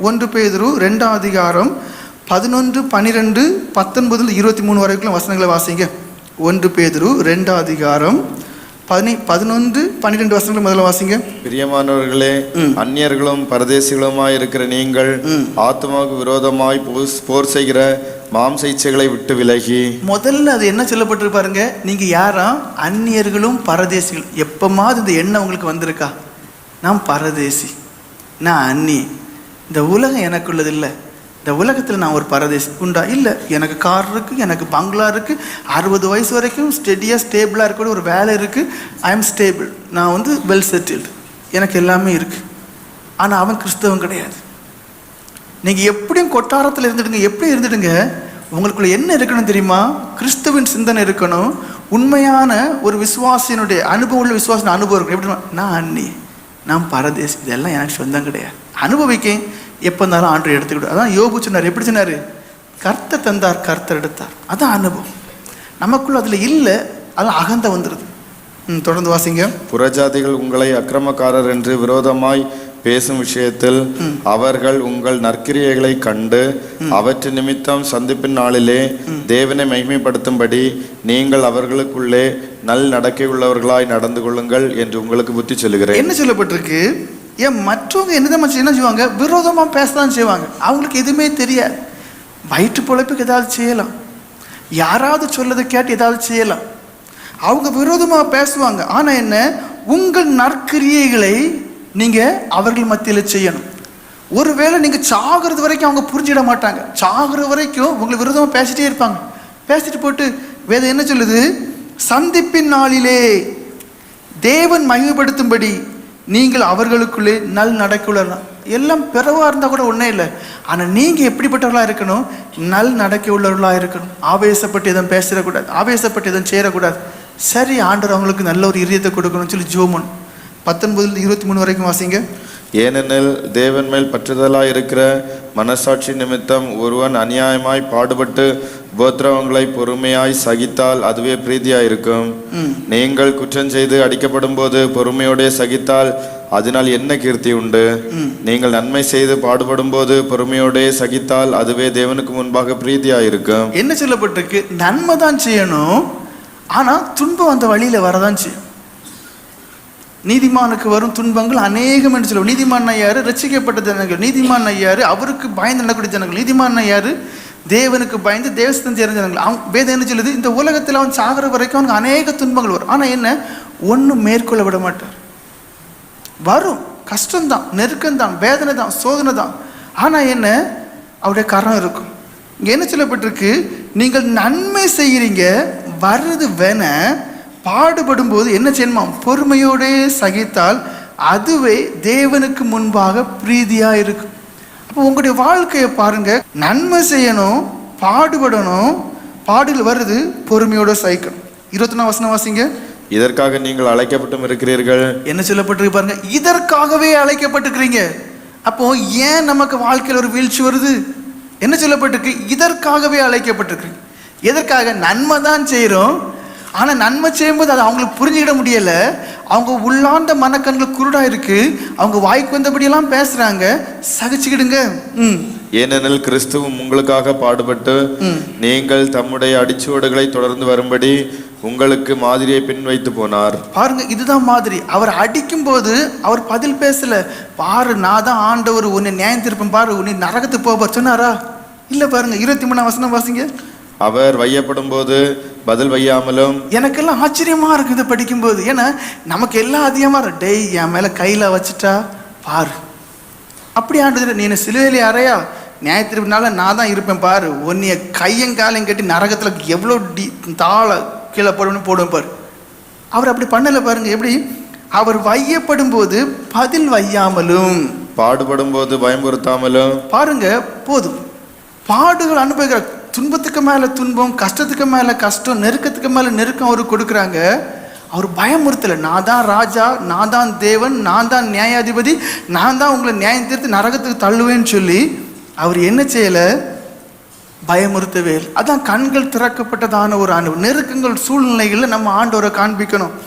1 பேதுரு 2ஆம் அதிகாரம் 11, 12, 19, 23 வரைக்கும் வசனங்களை வாசிங்க. 1 பேதுரு 2ஆம் அதிகாரம் 11, 12 வசனங்களை முதல்ல வாசிங்க. பிரியமானவர்களே, அந்நியர்களும் பரதேசிகளுமாய் இருக்கிற நீங்கள் ஆத்மாவுக்கு விரோதமாய் போர் செய்கிற மாம்ச இச்சைகளை விட்டு விலகி. முதல்ல அது என்ன சொல்லப்பட்டிருக்கு பாருங்க. நீங்க யாரா? அந்நியர்களும் பரதேசிகள். எப்பமாவது இந்த எண்ணம் உங்களுக்கு வந்திருக்கா? நான் பரதேசி, நான் அந்நி, இந்த உலகம் எனக்குள்ளது இல்லை, இந்த உலகத்தில் நான் ஒரு பரதேசி உண்டா? இல்லை. எனக்கு கார் இருக்குது, எனக்கு பங்களா இருக்குது, 60 வயசு வரைக்கும் ஸ்டேபிளாக இருக்க ஒரு வேலை இருக்குது. ஐ எம் ஸ்டேபிள், நான் வெல் செட்டில்டு, எனக்கு எல்லாமே இருக்குது. ஆனால் அவன் கிறிஸ்தவன் கிடையாது. நீங்கள் எப்படியும் கொட்டாரத்தில் இருந்துடுங்க, எப்படி இருந்துடுங்க, உங்களுக்குள்ள என்ன இருக்கணும் தெரியுமா? கிறிஸ்துவின் சிந்தனை இருக்கணும். உண்மையான ஒரு விசுவாசியினுடைய அனுபவம் உள்ள விசுவாசின் அனுபவம் இருக்கணும். எப்படி? நான் அண்ணி, நான் பரதேசி, இதெல்லாம் எனக்கு சொந்தம் கிடையாது. அனுபவிக்கேன், எப்போ இருந்தாலும் ஆண்டு எடுத்துக்கிட்டு. அதான் யோபு சொன்னார். எப்படி சொன்னார்? கர்த்தர் தந்தார், கர்த்தர் எடுத்தார். அதான் அனுபவம். நமக்குள்ள அதில் இல்லை, அதான் அகந்த வந்துடுது. தொடர்ந்து வாசிங்க. புறஜாதிகள் உங்களை அக்கிரமக்காரர் என்று விரோதமாய் பேசும் விஷயத்தில் அவர்கள் உங்கள் நற்கிரியைகளை கண்டு அவற்றை நிமித்தம் சந்திப்பின் நாளிலே தேவனை மகிமைப்படுத்தும்படி நீங்கள் அவர்களுக்குள்ளே நல் நடக்கை உள்ளவர்களாய் நடந்து கொள்ளுங்கள் என்று உங்களுக்கு புத்தி சொல்லுகிறேன். என்ன சொல்லப்பட்டிருக்கு? ஏன் மற்றவங்க என்ன செய்வாங்க? விரோதமாக பேசதான் செய்வாங்க. அவங்களுக்கு எதுவுமே தெரியாது. வயிற்று பொழைப்புக்கு ஏதாவது செய்யலாம், யாராவது சொல்லதை கேட்டு ஏதாவது செய்யலாம். அவங்க விரோதமாக பேசுவாங்க. ஆனால் என்ன? உங்கள் நற்கிரியைகளை நீங்கள் அவர்கள் மத்தியில் செய்யணும். ஒருவேளை நீங்கள் சாகிறது வரைக்கும் அவங்க புரிஞ்சிட மாட்டாங்க. சாகிற வரைக்கும் உங்களை விரோதமாக பேசிட்டே இருப்பாங்க. பேசிட்டு போட்டு வேதம் என்ன சொல்லுது? சந்திப்பின் நாளிலே தேவன் மகிமைப்படுத்தும்படி நீங்கள் அவர்களுக்குள்ளே நல் நடக்கையுள்ளலாம். எல்லாம் பிறவாக இருந்தால் கூட ஒன்றே இல்லை. ஆனால் நீங்கள் எப்படிப்பட்டவர்களாக இருக்கணும்? நல் நடக்கை உள்ளவர்களாக இருக்கணும். ஆவேசப்பட்டு எதுவும் பேசிடக்கூடாது, ஆவேசப்பட்டு எதுவும் சேரக்கூடாது. சரி, ஆண்டவர் அவங்களுக்கு நல்ல ஒரு இதயத்தை கொடுக்கணும்னு சொல்லி ஜோமன் 19, 23 வரைக்கும் வாசிங்க. ஏனெனில் தேவன் மேல் பற்றுதலாய் இருக்கிற மனசாட்சி நிமித்தம் ஒருவன் அநியாயமாய் பாடுபட்டு உபத்திரவங்களை பொறுமையாய் சகித்தால் அதுவே பிரீதியாயிருக்கும். நீங்கள் குற்றம் செய்து அடிக்கப்படும் போது பொறுமையோட சகித்தால் அதனால் என்ன கீர்த்தி உண்டு? நீங்கள் நன்மை செய்து பாடுபடும் போது பொறுமையோட சகித்தால் அதுவே தேவனுக்கு முன்பாக பிரீதியாயிருக்கும். என்ன சொல்லப்பட்டிருக்கு? நன்மை தான் செய்யணும், ஆனால் துன்பம் அந்த வழியில் வரதான் செய்யும். நீதிமானுக்கு வரும் துன்பங்கள் அநேகம் என்று சொல்லுவோம். நீதிமான் யாரு? ரட்சிக்கப்பட்ட ஜனங்கள். நீதிமான் யாரு? அவருக்கு பயந்து நடக்கூடிய ஜனங்கள். நீதிமான் யாரு? தேவனுக்கு பயந்து தேவஸ்தம் சேர்ந்த ஜனங்கள். வேதம் என்ன சொல்லுது? இந்த உலகத்தில் அவன் சாகிற வரைக்கும் அவனுக்கு அநேக துன்பங்கள் வரும். ஆனால் என்ன? ஒன்றும் மேற்கொள்ள விட மாட்டார். வரும், கஷ்டம்தான், நெருக்கம்தான், வேதனை தான், சோதனை தான். ஆனால் என்ன? அவருடைய கரம் இருக்கும். இங்கே என்ன சொல்லப்பட்டிருக்கு? நீங்கள் நன்மை செய்கிறீங்க, வர்றது வேண பாடுபடும் போது என்ன செய்யணுமா? பொறுமையோடே சகித்தால் அதுவே தேவனுக்கு முன்பாக பிரீதியா இருக்கும். அப்போ உங்களுடைய வாழ்க்கையை பாருங்க. நன்மை செய்யணும், பாடுபடணும், பாடுகள் வருது, பொறுமையோட சகிக்கணும். 21 வசனம் வாசிங்க. இதற்காக நீங்கள் அழைக்கப்பட்டும் இருக்கிறீர்கள். என்ன சொல்லப்பட்டிருக்கு பாருங்க? இதற்காகவே அழைக்கப்பட்டிருக்கிறீங்க. அப்போ ஏன் நமக்கு வாழ்க்கையில் ஒரு வீழ்ச்சி வருது? என்ன சொல்லப்பட்டிருக்கு? இதற்காகவே அழைக்கப்பட்டிருக்கிறீங்க. எதற்காக? நன்மை தான் செய்கிறோம், ஆனால் நன்மை செய்யும்போது அது அவங்களுக்கு புரிஞ்சுக்கிட முடியல. அவங்க உள்ளார்ந்த மனக்கண்கள் குருடா இருக்கு. அவங்க வாய்க்கு வந்தபடியெல்லாம் பேசுறாங்க. சகிச்சுக்கிடுங்க. ஏனெனில் கிறிஸ்துவும் உங்களுக்காக பாடுபட்டு நீங்கள் தம்முடைய அடிச்சுவடுகளை தொடர்ந்து வரும்படி உங்களுக்கு மாதிரியை பின் வைத்து போனார். பாருங்க, இதுதான் மாதிரி. அவர் அடிக்கும் போது அவர் பதில் பேசல. பாரு, நான் தான் ஆண்டவர், உன்னை நியாயம் திருப்பம், பாரு, உன்னை நரகத்துக்கு போக சொன்னாரா? இல்ல. பாருங்க 23 வசனம் வாசிங்க. அவர் வையப்படும் போது பதில் வையாமலும். எனக்கெல்லாம் ஆச்சரியமா இருக்கு இதை படிக்கும்போது. ஏன்னா நமக்கு எல்லாம் அதிகமா டேய் என் மேல கையில வச்சுட்டா பாரு, அப்படி ஆண்டு நீ என்ன சிலுவையிலே அறையா நியாயத்திருப்பினால நான் தான் இருப்பேன் பாரு, உன்னைய கையங்காலையும் கட்டி நரகத்துல எவ்வளவு தாள கீழே போடுவேன் பாரு. அவர் அப்படி பண்ணல. பாருங்க எப்படி அவர் வையப்படும் போது பதில் வையாமலும், பாடுபடும் போது பயமுறுத்தாமலும். பாருங்க, போதும். பாடுகள் அனுபவிக்கிற துன்பத்துக்கு மேல துன்பம், கஷ்டத்துக்கு மேல கஷ்டம், நெருக்கத்துக்கு மேல நெருக்கம் அவருக்கு கொடுக்குறாங்க. அவர் பயமுறுத்தல. நான் தான் ராஜா, நான் தான் தேவன், நான் தான் நியாயாதிபதி, நான் தான் உங்களை நியாயம் தீர்த்து நரகத்துக்கு தள்ளுவேன்னு சொல்லி அவர் என்ன செய்யல? பயமுறுத்தவே. அதான் கண்கள் திறக்கப்பட்டதான ஒரு அனுபவம். நெருக்கங்கள் சூழ்நிலைகளில் நம்ம ஆண்டவரை காண்பிக்கணும்.